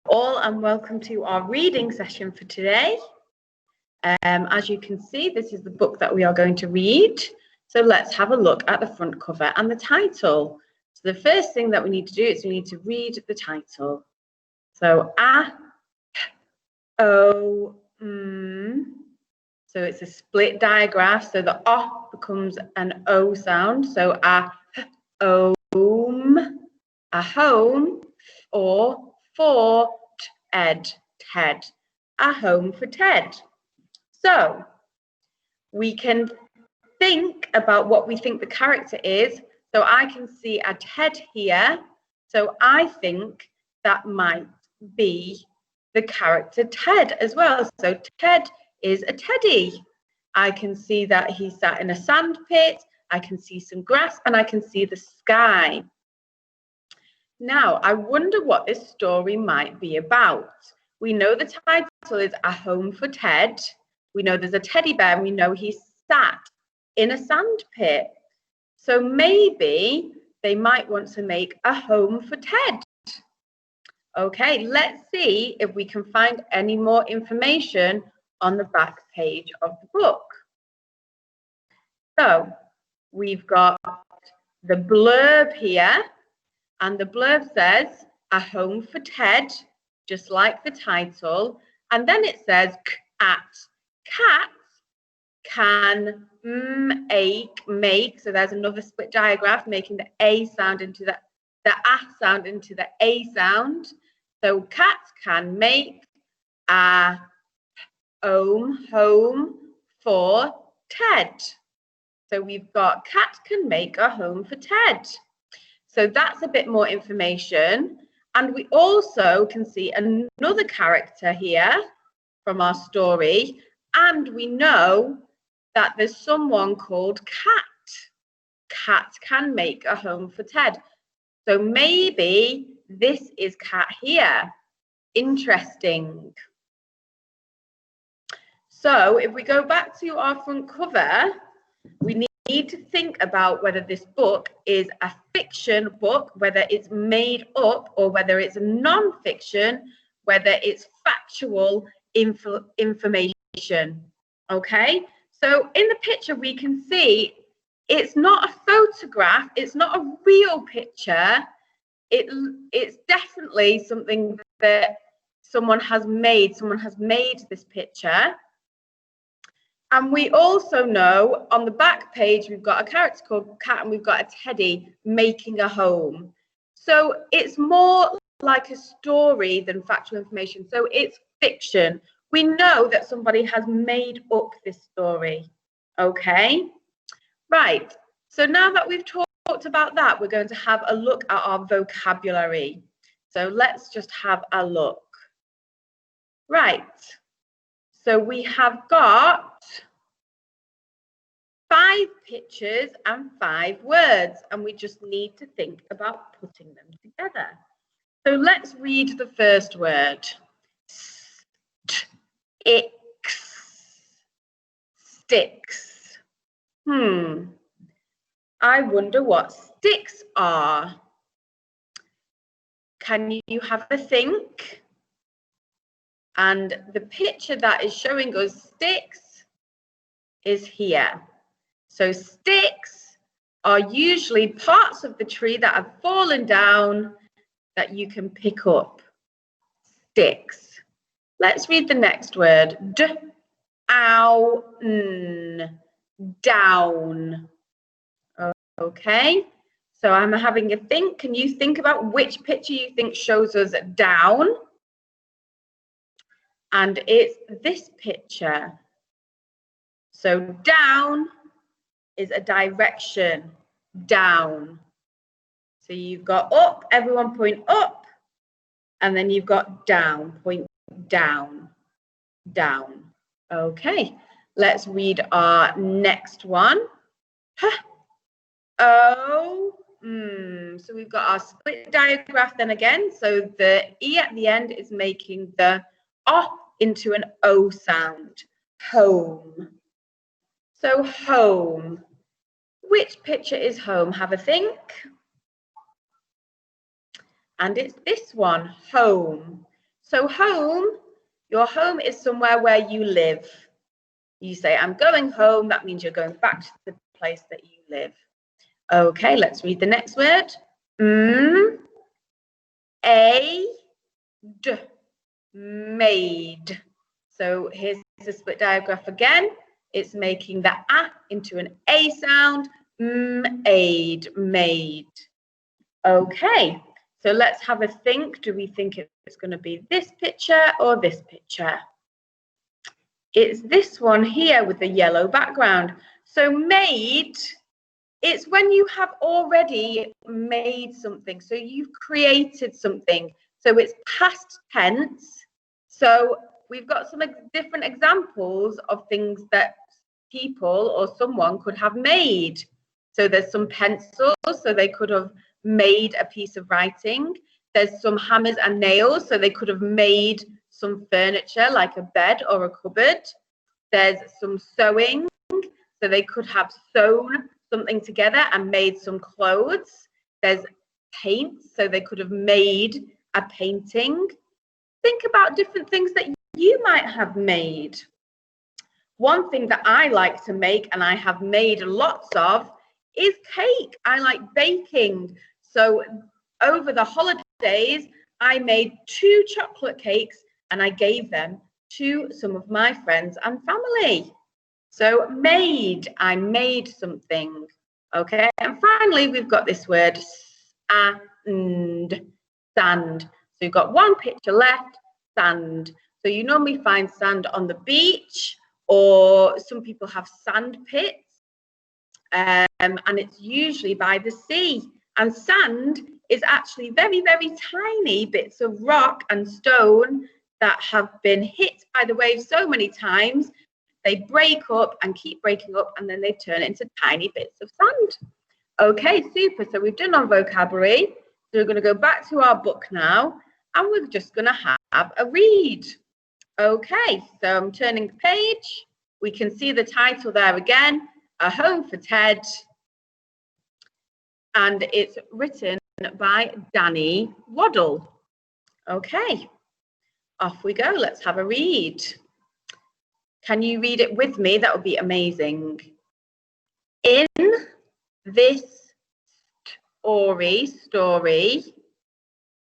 all and welcome to our reading session for today. As you can see, this is the book that we are going to read. So let's have a look at the front cover and the title. So the first thing that we need to do is we need to read the title. So O, So it's a split digraph. So the O becomes an O sound. So home, a home, or for Ted, a home for Ted. So we can think about what we think the character is. So I can see a Ted here. So I think that might be the character Ted as well. So Ted is a teddy. I can see that he sat in a sand pit. I can see some grass and I can see the sky. Now, I wonder what this story might be about. We know the title is A Home for Ted. We know there's a teddy bear and we know he sat in a sand pit. So maybe they might want to make a home for Ted. Okay, let's see if we can find any more information on the back page of the book. So we've got the blurb here. And the blurb says, a home for Ted, just like the title. And then it says, cat. Cats can make. So there's another split digraph making the A sound into the A sound into the A sound. So cats can make a home for Ted. So we've got cat can make a home for Ted. So that's a bit more information. And we also can see another character here from our story. And we know that there's someone called Cat. Cat can make a home for Ted. So maybe this is Cat here. Interesting. So if we go back to our front cover, we need to think about whether this book is a fiction book, whether it's made up, or whether it's non-fiction, whether it's factual information. Okay, so in the picture we can see it's not a photograph, it's not a real picture. It's definitely something that someone has made. Someone has made this picture. And we also know on the back page, we've got a character called Cat and we've got a teddy making a home. So it's more like a story than factual information. So it's fiction. We know that somebody has made up this story. Okay, right. So now that we've talked about that, we're going to have a look at our vocabulary. So let's just have a look. Right. So we have got 5 pictures and 5 words, and we just need to think about putting them together. So let's read the first word. Sticks. I wonder what sticks are. Can you have a think? And the picture that is showing us sticks is here. So sticks are usually parts of the tree that have fallen down that you can pick up. Sticks. Let's read the next word. Down. Okay. So I'm having a think. Can you think about which picture you think shows us down? And it's this picture. So down is a direction, down. So you've got up, everyone point up, and then you've got down, point down, down. Okay, let's read our next one. So we've got our split digraph then again. So the E at the end is making the O into an O sound, home. So home. Which picture is home? Have a think. And it's this one, home. So home, your home is somewhere where you live. You say, I'm going home. That means you're going back to the place that you live. Okay, let's read the next word. Made. So here's the split diagraph again. It's making the A into an A sound. Made. Okay, so let's have a think. Do we think it's going to be this picture or this picture? It's this one here with the yellow background. So made, it's when you have already made something. So you've created something. So it's past tense. So we've got some different examples of things that people or someone could have made. So there's some pencils, so they could have made a piece of writing. There's some hammers and nails, so they could have made some furniture like a bed or a cupboard. There's some sewing, so they could have sewn something together and made some clothes. There's paint, so they could have made a painting. Think about different things that you might have made. One thing that I like to make, and I have made lots of, is cake. I like baking. So over the holidays, I made 2 chocolate cakes and I gave them to some of my friends and family. So made, I made something. Okay, and finally, we've got this word, sand. So you've got one picture left, sand. So you normally find sand on the beach, or some people have sand pits, and it's usually by the sea. And sand is actually very, very tiny bits of rock and stone that have been hit by the waves so many times, they break up and keep breaking up, and then they turn into tiny bits of sand. Okay, super. So we've done our vocabulary. So we're going to go back to our book now, and we're just going to have a read. Okay, so I'm turning the page. We can see the title there again, A Home for Ted. And it's written by Danny Waddle. Okay, off we go. Let's have a read. Can you read it with me? That would be amazing. In this story,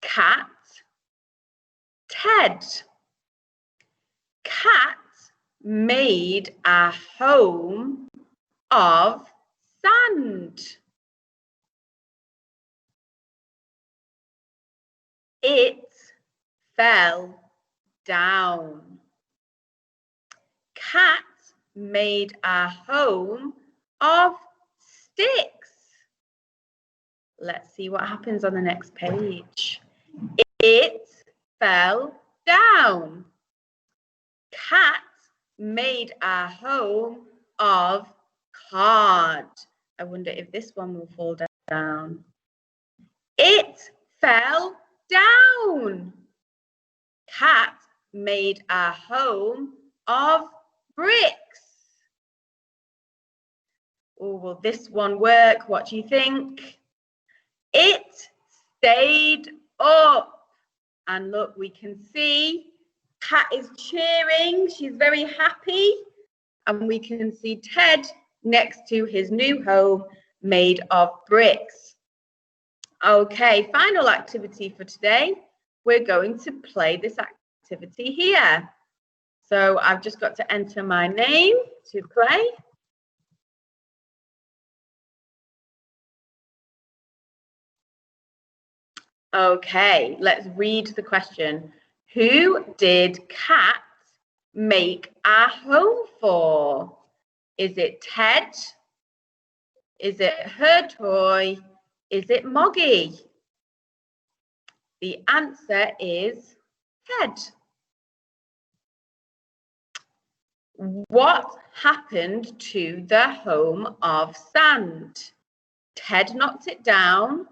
Cat, Ted. Cat made a home of sand. It fell down. Cat made a home of sticks. Let's see what happens on the next page. It fell down. Cat made a home of card. I wonder if this one will fall down. It fell down. Cat made a home of bricks. Oh, will this one work? What do you think? It stayed up. And look, we can see Cat is cheering. She's very happy. And we can see Ted next to his new home made of bricks. Okay, final activity for today. We're going to play this activity here. So I've just got to enter my name to play. Okay, let's read the question. Who did Cat make a home for? Is it Ted? Is it her toy? Is it Moggy? The answer is Ted. What happened to the home of sand? Ted knocked it down,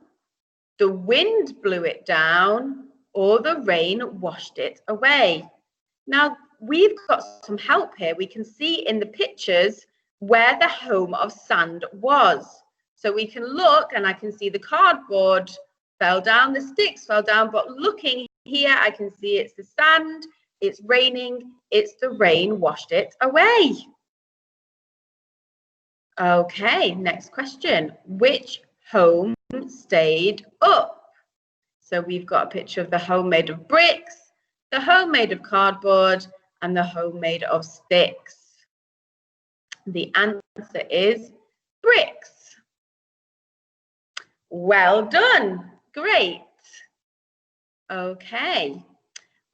the wind blew it down, or the rain washed it away. Now, we've got some help here. We can see in the pictures where the home of sand was. So we can look, and I can see the cardboard fell down, the sticks fell down, but looking here, I can see it's the sand, it's raining, it's the rain washed it away. Okay, next question. Which home stayed up? So we've got a picture of the home made of bricks, the home made of cardboard, and the home made of sticks. The answer is bricks. Well done. Great. Okay.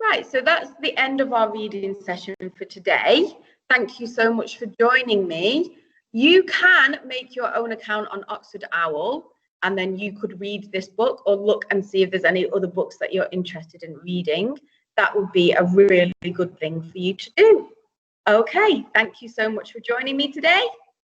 Right, so that's the end of our reading session for today. Thank you so much for joining me. You can make your own account on Oxford Owl, and then you could read this book or look and see if there's any other books that you're interested in reading. That would be a really good thing for you to do. Okay, thank you so much for joining me today.